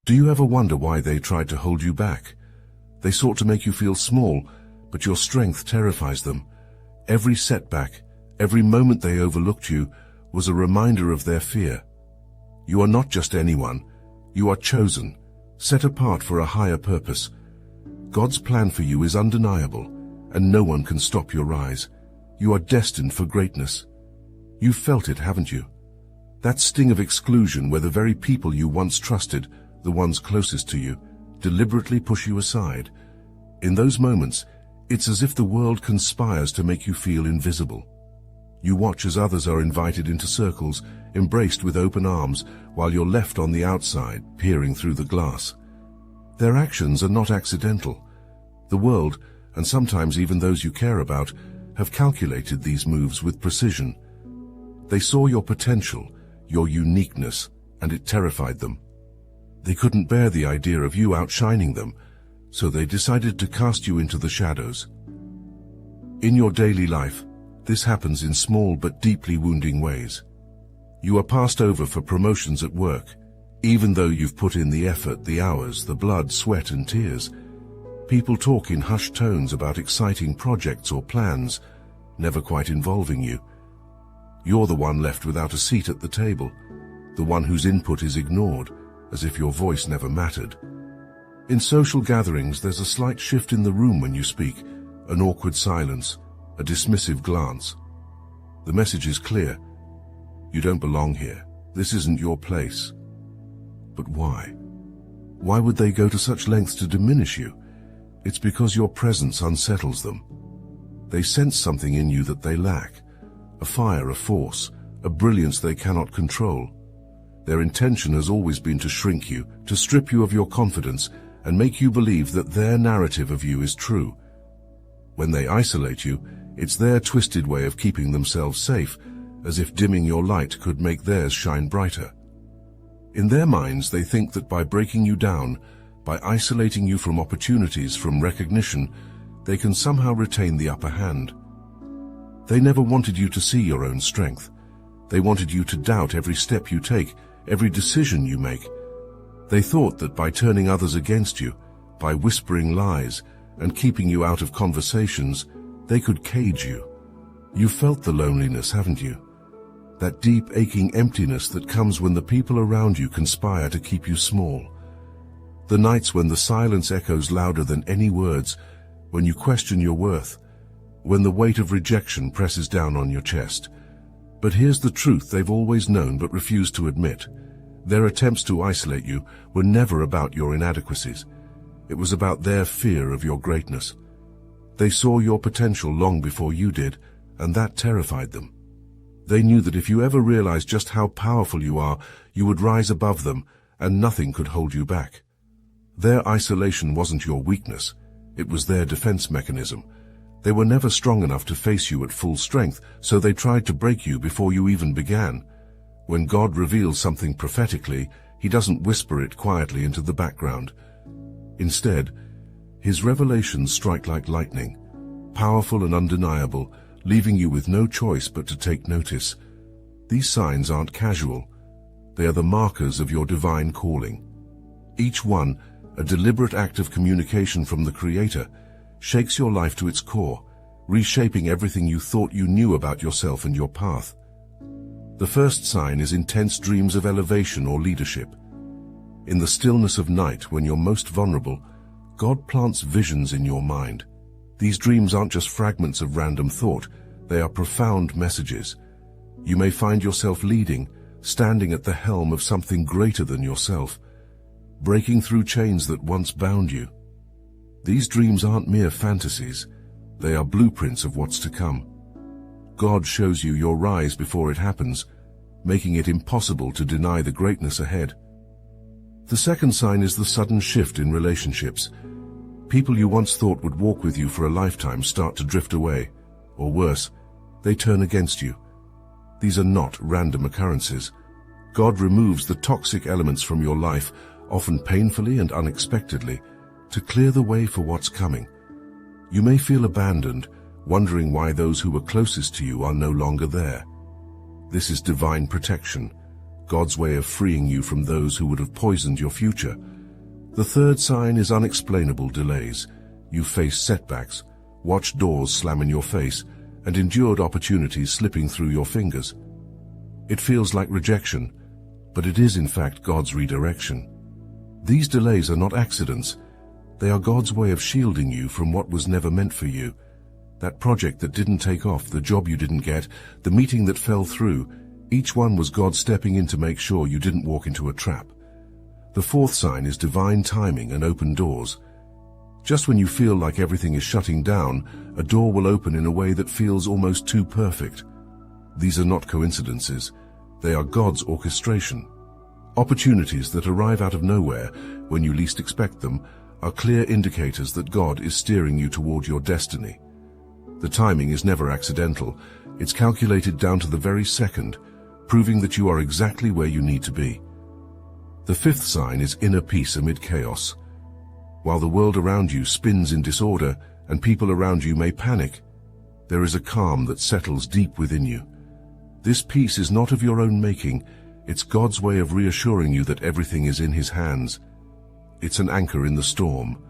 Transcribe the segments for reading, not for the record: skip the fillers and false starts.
Do you ever wonder why they tried to hold you back? They sought to make you feel small, but your strength terrifies them. Every setback, every moment they overlooked you, was a reminder of their fear. You are not just anyone. You are chosen, set apart for a higher purpose. God's plan for you is undeniable, and no one can stop your rise. You are destined for greatness. You've felt it, haven't you? That sting of exclusion where the very people you once trusted, the ones closest to you, deliberately push you aside. In those moments, it's as if the world conspires to make you feel invisible. You watch as others are invited into circles, embraced with open arms, while you're left on the outside, peering through the glass. Their actions are not accidental. The world, and sometimes even those you care about, have calculated these moves with precision. They saw your potential, your uniqueness, and it terrified them. They couldn't bear the idea of you outshining them, so they decided to cast you into the shadows. In your daily life, this happens in small but deeply wounding ways. You are passed over for promotions at work, even though you've put in the effort, the hours, the blood, sweat and tears. People talk in hushed tones about exciting projects or plans, never quite involving you. You're the one left without a seat at the table, the one whose input is ignored, as if your voice never mattered. In social gatherings, there's a slight shift in the room when you speak, an awkward silence, a dismissive glance. The message is clear. You don't belong here. This isn't your place. But why? Why would they go to such lengths to diminish you? It's because your presence unsettles them. They sense something in you that they lack, a fire, a force, a brilliance they cannot control. Their intention has always been to shrink you, to strip you of your confidence, and make you believe that their narrative of you is true. When they isolate you, it's their twisted way of keeping themselves safe, as if dimming your light could make theirs shine brighter. In their minds, they think that by breaking you down, by isolating you from opportunities, from recognition, they can somehow retain the upper hand. They never wanted you to see your own strength. They wanted you to doubt every step you take, every decision you make. They thought that by turning others against you, by whispering lies, and keeping you out of conversations, they could cage you. You've felt the loneliness, haven't you? That deep, aching emptiness that comes when the people around you conspire to keep you small. The nights when the silence echoes louder than any words, when you question your worth, when the weight of rejection presses down on your chest. But here's the truth they've always known but refused to admit. Their attempts to isolate you were never about your inadequacies. It was about their fear of your greatness. They saw your potential long before you did, and that terrified them. They knew that if you ever realized just how powerful you are, you would rise above them, and nothing could hold you back. Their isolation wasn't your weakness. It was their defense mechanism. They were never strong enough to face you at full strength, so they tried to break you before you even began. When God reveals something prophetically, He doesn't whisper it quietly into the background. Instead, His revelations strike like lightning, powerful and undeniable, leaving you with no choice but to take notice. These signs aren't casual. They are the markers of your divine calling. Each one, a deliberate act of communication from the Creator, shakes your life to its core, reshaping everything you thought you knew about yourself and your path. The first sign is intense dreams of elevation or leadership. In the stillness of night, when you're most vulnerable, God plants visions in your mind. These dreams aren't just fragments of random thought, they are profound messages. You may find yourself leading, standing at the helm of something greater than yourself, breaking through chains that once bound you. These dreams aren't mere fantasies, they are blueprints of what's to come. God shows you your rise before it happens, making it impossible to deny the greatness ahead. The second sign is the sudden shift in relationships. People you once thought would walk with you for a lifetime start to drift away, or worse, they turn against you. These are not random occurrences. God removes the toxic elements from your life, often painfully and unexpectedly, to clear the way for what's coming. You may feel abandoned, wondering why those who were closest to you are no longer there. This is divine protection, God's way of freeing you from those who would have poisoned your future. The third sign is unexplainable delays. You face setbacks, watched doors slam in your face, and endured opportunities slipping through your fingers. It feels like rejection, but it is in fact God's redirection. These delays are not accidents. They are God's way of shielding you from what was never meant for you. That project that didn't take off, the job you didn't get, the meeting that fell through, each one was God stepping in to make sure you didn't walk into a trap. The fourth sign is divine timing and open doors. Just when you feel like everything is shutting down, a door will open in a way that feels almost too perfect. These are not coincidences. They are God's orchestration. Opportunities that arrive out of nowhere, when you least expect them, are clear indicators that God is steering you toward your destiny. The timing is never accidental. It's calculated down to the very second, proving that you are exactly where you need to be. The fifth sign is inner peace amid chaos. While the world around you spins in disorder and people around you may panic, there is a calm that settles deep within you. This peace is not of your own making. It's God's way of reassuring you that everything is in His hands. It's an anchor in the storm,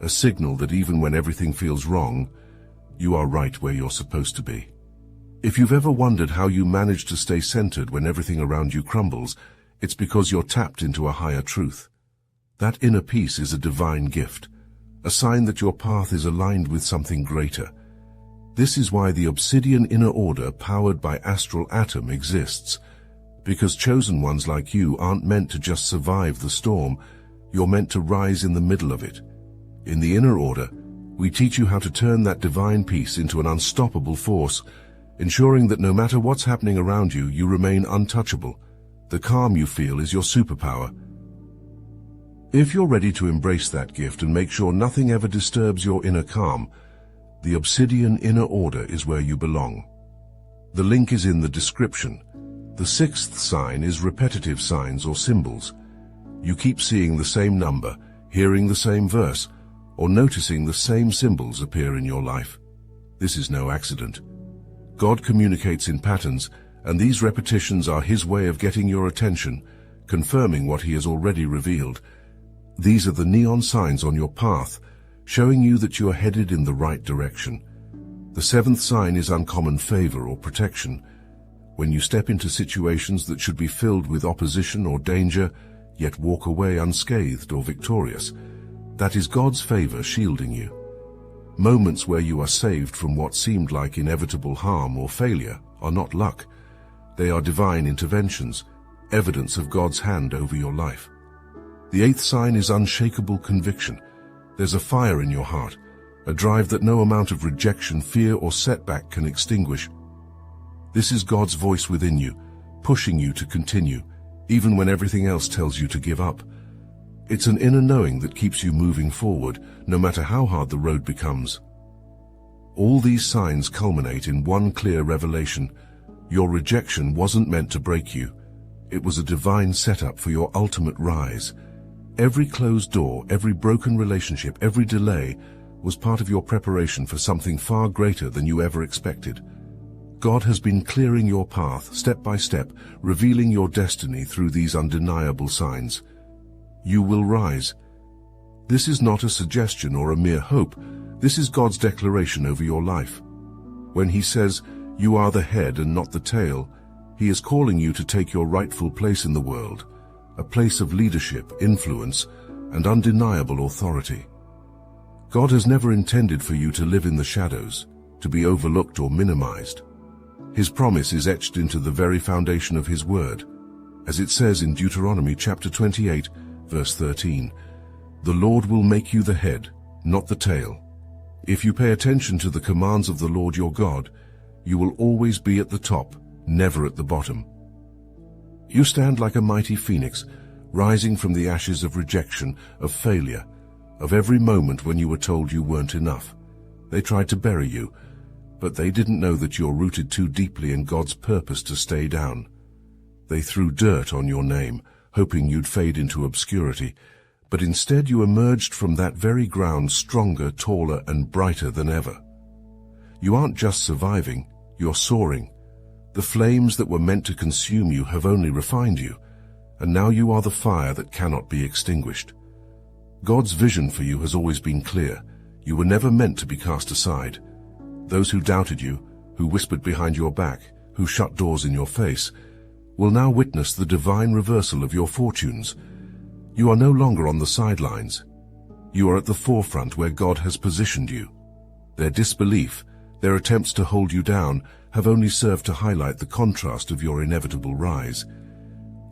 a signal that even when everything feels wrong, you are right where you're supposed to be. If you've ever wondered how you manage to stay centered when everything around you crumbles, it's because you're tapped into a higher truth. That inner peace is a divine gift, a sign that your path is aligned with something greater. This is why the obsidian inner order powered by astral atom exists, because chosen ones like you aren't meant to just survive the storm. You're meant to rise in the middle of it. In the inner order, we teach you how to turn that divine peace into an unstoppable force, ensuring that no matter what's happening around you, you remain untouchable. The calm you feel is your superpower. If you're ready to embrace that gift and make sure nothing ever disturbs your inner calm, the obsidian inner order is where you belong. The link is in the description. The sixth sign is repetitive signs or symbols. You keep seeing the same number, hearing the same verse, or noticing the same symbols appear in your life. This is no accident. God communicates in patterns, and these repetitions are His way of getting your attention, confirming what He has already revealed. These are the neon signs on your path, showing you that you are headed in the right direction. The seventh sign is uncommon favor or protection. When you step into situations that should be filled with opposition or danger, yet walk away unscathed or victorious, that is God's favor shielding you. Moments where you are saved from what seemed like inevitable harm or failure are not luck. They are divine interventions, evidence of God's hand over your life. The eighth sign is unshakable conviction. There's a fire in your heart, a drive that no amount of rejection, fear, or setback can extinguish. This is God's voice within you, pushing you to continue, even when everything else tells you to give up. It's an inner knowing that keeps you moving forward, no matter how hard the road becomes. All these signs culminate in one clear revelation. Your rejection wasn't meant to break you. It was a divine setup for your ultimate rise. Every closed door, every broken relationship, every delay was part of your preparation for something far greater than you ever expected. God has been clearing your path step by step, revealing your destiny through these undeniable signs. You will rise. This is not a suggestion or a mere hope. This is God's declaration over your life. When He says, "You are the head and not the tail," He is calling you to take your rightful place in the world, a place of leadership, influence, and undeniable authority. God has never intended for you to live in the shadows, to be overlooked or minimized. His promise is etched into the very foundation of His word. As it says in Deuteronomy chapter 28, verse 13, "The Lord will make you the head, not the tail." If you pay attention to the commands of the Lord your God, you will always be at the top, never at the bottom. You stand like a mighty phoenix, rising from the ashes of rejection, of failure, of every moment when you were told you weren't enough. They tried to bury you, but they didn't know that you're rooted too deeply in God's purpose to stay down. They threw dirt on your name, hoping you'd fade into obscurity, but instead you emerged from that very ground stronger, taller, and brighter than ever. You aren't just surviving, you're soaring. The flames that were meant to consume you have only refined you, and now you are the fire that cannot be extinguished. God's vision for you has always been clear. You were never meant to be cast aside. Those who doubted you, who whispered behind your back, who shut doors in your face, will now witness the divine reversal of your fortunes. You are no longer on the sidelines. You are at the forefront where God has positioned you. Their disbelief, their attempts to hold you down, have only served to highlight the contrast of your inevitable rise.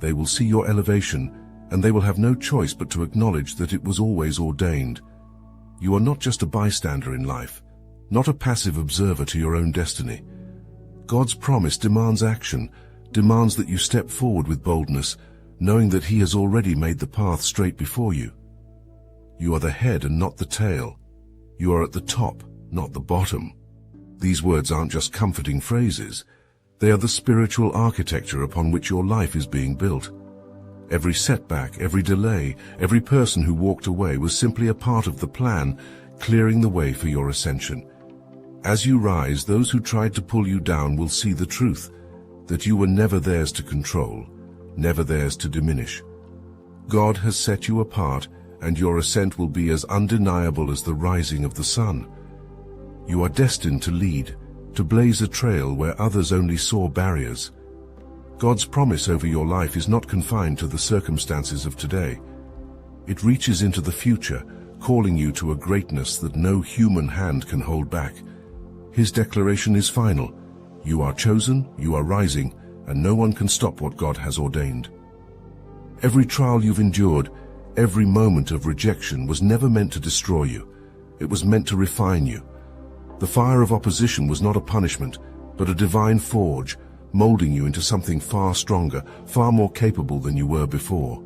They will see your elevation, and they will have no choice but to acknowledge that it was always ordained. You are not just a bystander in life, not a passive observer to your own destiny. God's promise demands action, demands that you step forward with boldness, knowing that He has already made the path straight before you. You are the head and not the tail. You are at the top, not the bottom. These words aren't just comforting phrases. They are the spiritual architecture upon which your life is being built. Every setback, every delay, every person who walked away was simply a part of the plan, clearing the way for your ascension. As you rise, those who tried to pull you down will see the truth, that you were never theirs to control, never theirs to diminish. God has set you apart, and your ascent will be as undeniable as the rising of the sun. You are destined to lead, to blaze a trail where others only saw barriers. God's promise over your life is not confined to the circumstances of today. It reaches into the future, calling you to a greatness that no human hand can hold back. His declaration is final. You are chosen, you are rising, and no one can stop what God has ordained. Every trial you've endured, every moment of rejection was never meant to destroy you. It was meant to refine you. The fire of opposition was not a punishment, but a divine forge, molding you into something far stronger, far more capable than you were before.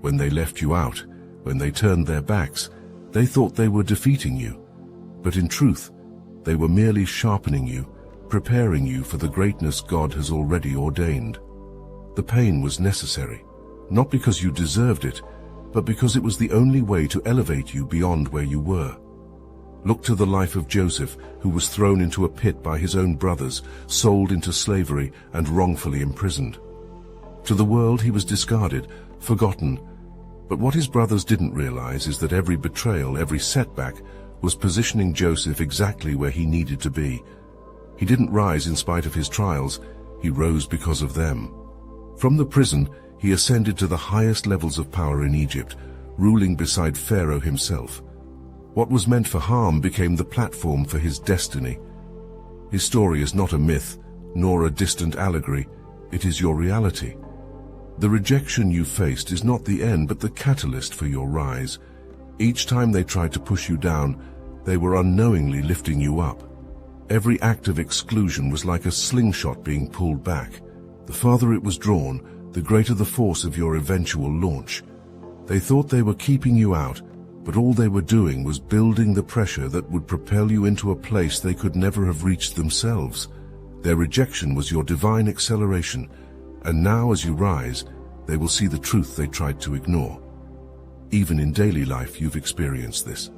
When they left you out, when they turned their backs, they thought they were defeating you. But in truth, they were merely sharpening you, preparing you for the greatness God has already ordained. The pain was necessary, not because you deserved it, but because it was the only way to elevate you beyond where you were. Look to the life of Joseph, who was thrown into a pit by his own brothers, sold into slavery, and wrongfully imprisoned. To the world he was discarded, forgotten, but what his brothers didn't realize is that every betrayal, every setback, was positioning Joseph exactly where he needed to be. He didn't rise in spite of his trials, he rose because of them. From the prison, he ascended to the highest levels of power in Egypt, ruling beside Pharaoh himself. What was meant for harm became the platform for his destiny. His story is not a myth, nor a distant allegory. It is your reality. The rejection you faced is not the end, but the catalyst for your rise. Each time they tried to push you down, they were unknowingly lifting you up. Every act of exclusion was like a slingshot being pulled back. The farther it was drawn, the greater the force of your eventual launch. They thought they were keeping you out, but all they were doing was building the pressure that would propel you into a place they could never have reached themselves. Their rejection was your divine acceleration, and now as you rise, they will see the truth they tried to ignore. Even in daily life you've experienced this.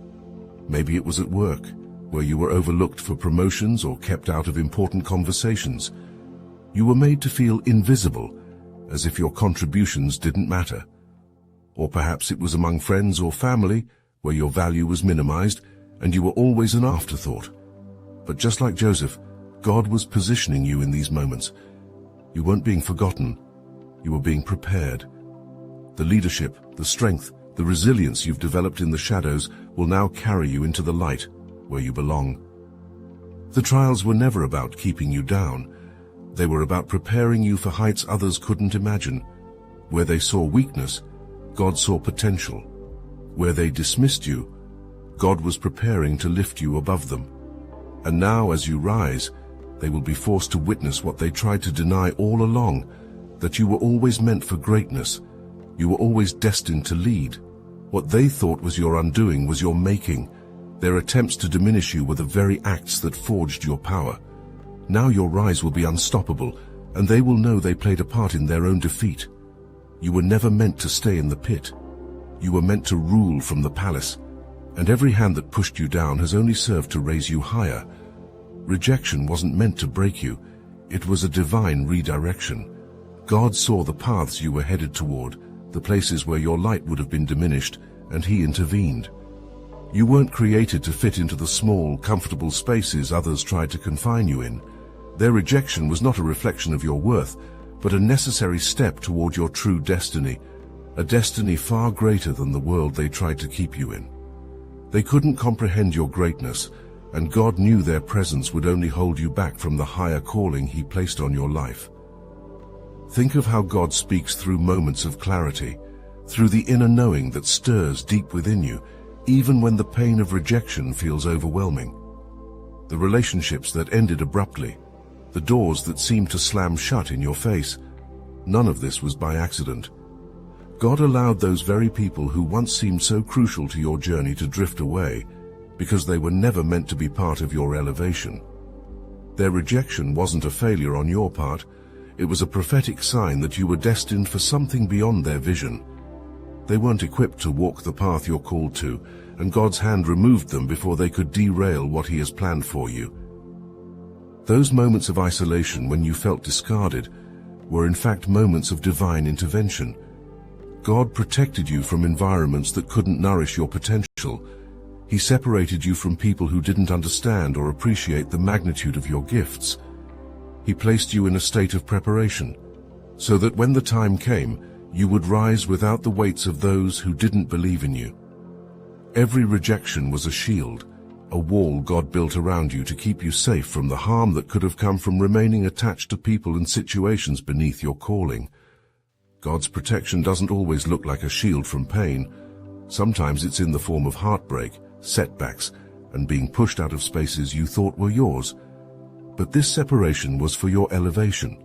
Maybe it was at work, where you were overlooked for promotions or kept out of important conversations. You were made to feel invisible, as if your contributions didn't matter. Or perhaps it was among friends or family, where your value was minimized and you were always an afterthought. But just like Joseph, God was positioning you in these moments. You weren't being forgotten, you were being prepared. The leadership, the strength, the resilience you've developed in the shadows will now carry you into the light, where you belong. The trials were never about keeping you down. They were about preparing you for heights others couldn't imagine. Where they saw weakness, God saw potential. Where they dismissed you, God was preparing to lift you above them. And now, as you rise, they will be forced to witness what they tried to deny all along, that you were always meant for greatness. You were always destined to lead. What they thought was your undoing was your making. Their attempts to diminish you were the very acts that forged your power. Now your rise will be unstoppable, and they will know they played a part in their own defeat. You were never meant to stay in the pit. You were meant to rule from the palace, and every hand that pushed you down has only served to raise you higher. Rejection wasn't meant to break you. It was a divine redirection. God saw the paths you were headed toward, the places where your light would have been diminished, and He intervened. You weren't created to fit into the small, comfortable spaces others tried to confine you in. Their rejection was not a reflection of your worth, but a necessary step toward your true destiny, a destiny far greater than the world they tried to keep you in. They couldn't comprehend your greatness, and God knew their presence would only hold you back from the higher calling He placed on your life. Think of how God speaks through moments of clarity, through the inner knowing that stirs deep within you, even when the pain of rejection feels overwhelming. The relationships that ended abruptly, the doors that seemed to slam shut in your face, none of this was by accident. God allowed those very people who once seemed so crucial to your journey to drift away, because they were never meant to be part of your elevation. Their rejection wasn't a failure on your part, it was a prophetic sign that you were destined for something beyond their vision. They weren't equipped to walk the path you're called to, and God's hand removed them before they could derail what He has planned for you. Those moments of isolation when you felt discarded were in fact moments of divine intervention. God protected you from environments that couldn't nourish your potential. He separated you from people who didn't understand or appreciate the magnitude of your gifts. He placed you in a state of preparation, so that when the time came, you would rise without the weights of those who didn't believe in you. Every rejection was a shield, a wall God built around you to keep you safe from the harm that could have come from remaining attached to people and situations beneath your calling. God's protection doesn't always look like a shield from pain. Sometimes it's in the form of heartbreak, setbacks, and being pushed out of spaces you thought were yours. But this separation was for your elevation.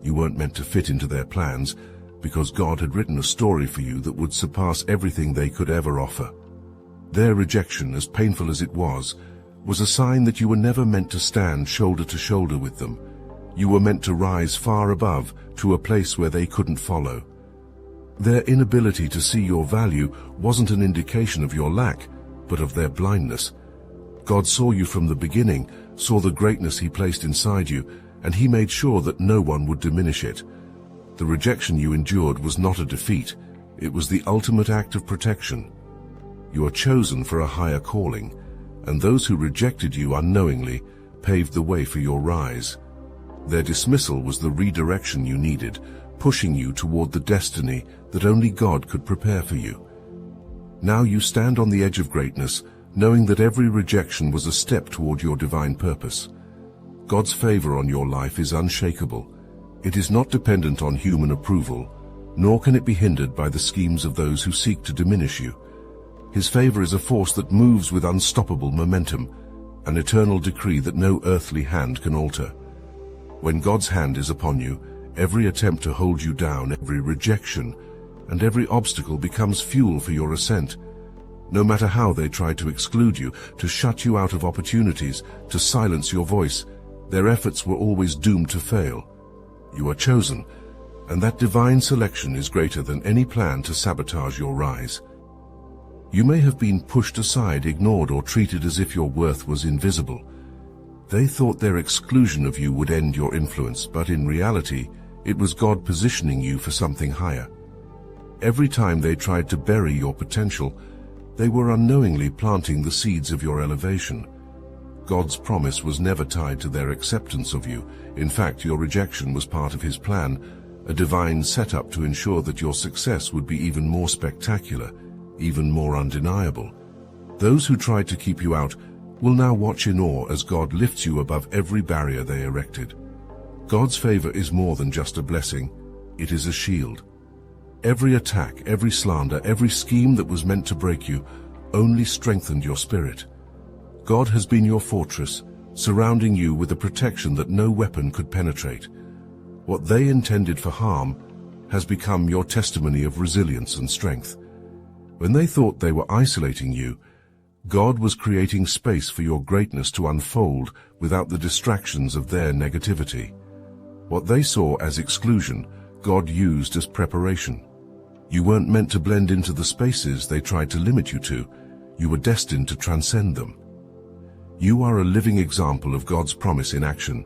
You weren't meant to fit into their plans, because God had written a story for you that would surpass everything they could ever offer. Their rejection, as painful as it was a sign that you were never meant to stand shoulder to shoulder with them. You were meant to rise far above, to a place where they couldn't follow. Their inability to see your value wasn't an indication of your lack, but of their blindness. God saw you from the beginning, saw the greatness He placed inside you, and He made sure that no one would diminish it. The rejection you endured was not a defeat, it was the ultimate act of protection. You are chosen for a higher calling, and those who rejected you unknowingly paved the way for your rise. Their dismissal was the redirection you needed, pushing you toward the destiny that only God could prepare for you. Now you stand on the edge of greatness, knowing that every rejection was a step toward your divine purpose. God's favor on your life is unshakable. It is not dependent on human approval, nor can it be hindered by the schemes of those who seek to diminish you. His favor is a force that moves with unstoppable momentum, an eternal decree that no earthly hand can alter. When God's hand is upon you, every attempt to hold you down, every rejection, and every obstacle becomes fuel for your ascent. No matter how they try to exclude you, to shut you out of opportunities, to silence your voice, their efforts were always doomed to fail. You are chosen, and that divine selection is greater than any plan to sabotage your rise. You may have been pushed aside, ignored, or treated as if your worth was invisible. They thought their exclusion of you would end your influence, but in reality, it was God positioning you for something higher. Every time they tried to bury your potential, they were unknowingly planting the seeds of your elevation. God's promise was never tied to their acceptance of you. In fact, your rejection was part of His plan, a divine setup to ensure that your success would be even more spectacular, even more undeniable. Those who tried to keep you out will now watch in awe as God lifts you above every barrier they erected. God's favor is more than just a blessing, it is a shield. Every attack, every slander, every scheme that was meant to break you only strengthened your spirit. God has been your fortress, surrounding you with a protection that no weapon could penetrate. What they intended for harm has become your testimony of resilience and strength. When they thought they were isolating you, God was creating space for your greatness to unfold without the distractions of their negativity. What they saw as exclusion, God used as preparation. You weren't meant to blend into the spaces they tried to limit you to. You were destined to transcend them. You are a living example of God's promise in action.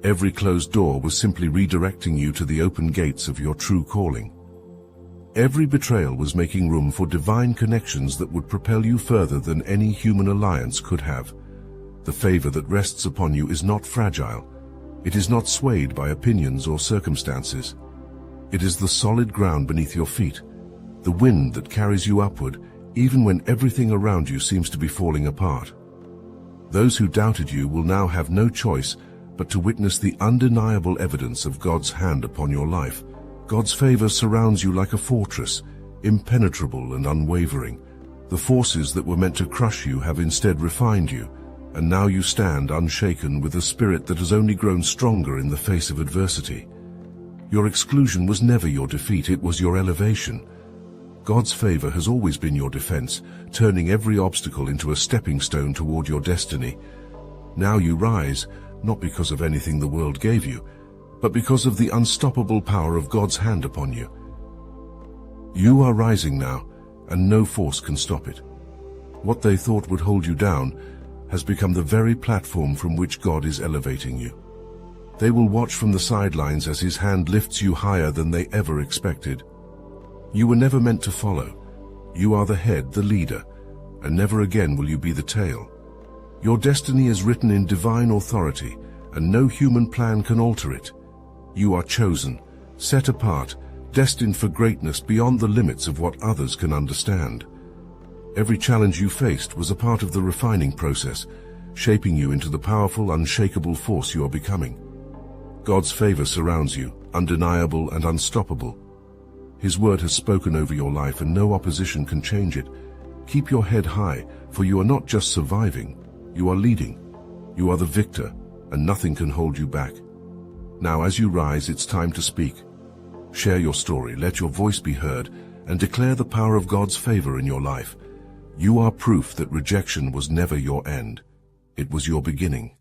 Every closed door was simply redirecting you to the open gates of your true calling. Every betrayal was making room for divine connections that would propel you further than any human alliance could have. The favor that rests upon you is not fragile. It is not swayed by opinions or circumstances. It is the solid ground beneath your feet, the wind that carries you upward, even when everything around you seems to be falling apart. Those who doubted you will now have no choice but to witness the undeniable evidence of God's hand upon your life. God's favor surrounds you like a fortress, impenetrable and unwavering. The forces that were meant to crush you have instead refined you, and now you stand unshaken with a spirit that has only grown stronger in the face of adversity. Your exclusion was never your defeat, it was your elevation. God's favor has always been your defense, turning every obstacle into a stepping stone toward your destiny. Now you rise, not because of anything the world gave you, but because of the unstoppable power of God's hand upon you. You are rising now, and no force can stop it. What they thought would hold you down has become the very platform from which God is elevating you. They will watch from the sidelines as His hand lifts you higher than they ever expected. You were never meant to follow. You are the head, the leader, and never again will you be the tail. Your destiny is written in divine authority, and no human plan can alter it. You are chosen, set apart, destined for greatness beyond the limits of what others can understand. Every challenge you faced was a part of the refining process, shaping you into the powerful, unshakable force you are becoming. God's favor surrounds you, undeniable and unstoppable. His word has spoken over your life, and no opposition can change it. Keep your head high, for you are not just surviving, you are leading. You are the victor, and nothing can hold you back. Now as you rise, it's time to speak. Share your story, let your voice be heard, and declare the power of God's favor in your life. You are proof that rejection was never your end. It was your beginning.